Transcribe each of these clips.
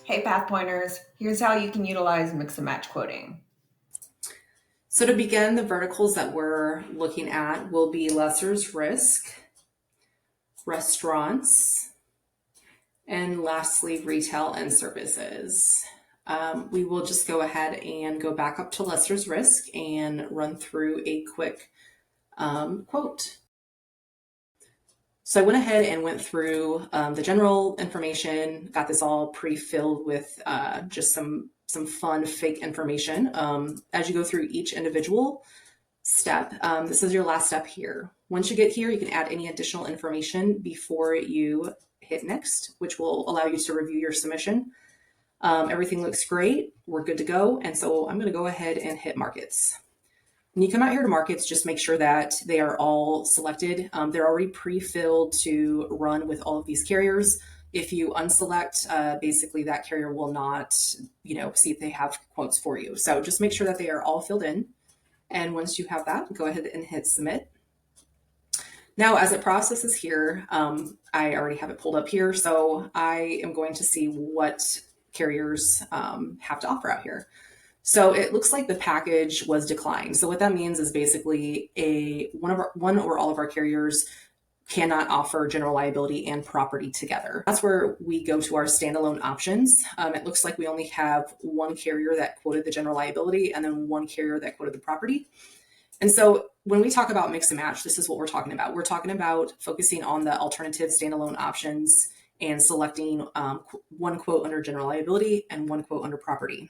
Hey Pathpointers, here's how you can utilize mix and match quoting. So to begin, the verticals that we're looking at will be lessor's risk, restaurants, and lastly, retail and services. We will just go ahead and go back up to lessor's risk and run through a quick quote. So I went ahead and went through the general information, got this all pre-filled with just some fun fake information. As you go through each individual step, this is your last step here. Once you get here, you can add any additional information before you hit next, which will allow you to review your submission. Everything looks great. We're good to go. And so I'm going to go ahead and hit markets. When you come out here to markets, just make sure that they are all selected. They're already pre-filled to run with all of these carriers. If you unselect, basically that carrier will not, see if they have quotes for you. So just make sure that they are all filled in. And once you have that, go ahead and hit submit. Now, as it processes here, I already have it pulled up here. So I am going to see what carriers have to offer out here. So it looks like the package was declined. So what that means is basically one or all of our carriers cannot offer general liability and property together. That's where we go to our standalone options. It looks like we only have one carrier that quoted the general liability and then one carrier that quoted the property. And so when we talk about mix and match, this is what we're talking about. We're talking about focusing on the alternative standalone options and selecting one quote under general liability and one quote under property.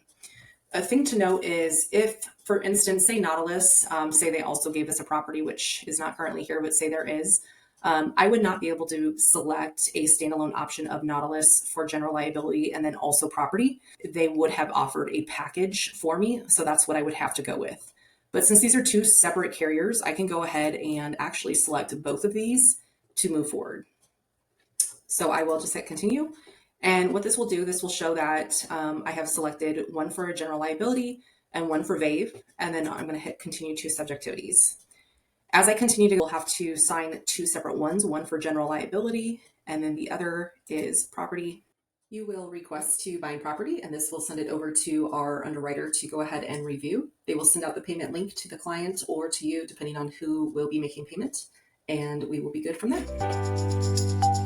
A thing to note is if, for instance, say Nautilus, say they also gave us a property, which is not currently here, but say there is, I would not be able to select a standalone option of Nautilus for general liability and then also property. They would have offered a package for me, so that's what I would have to go with. But since these are two separate carriers, I can go ahead and actually select both of these to move forward. So I will just hit continue. And what this will do, this will show that I have selected one for general liability and one for VAVE, and then I'm going to hit continue to subjectivities. As I continue to, we'll have to sign two separate ones, one for general liability, and then the other is property. You will request to bind property, and this will send it over to our underwriter to go ahead and review. They will send out the payment link to the client or to you, depending on who will be making payment, and we will be good from there.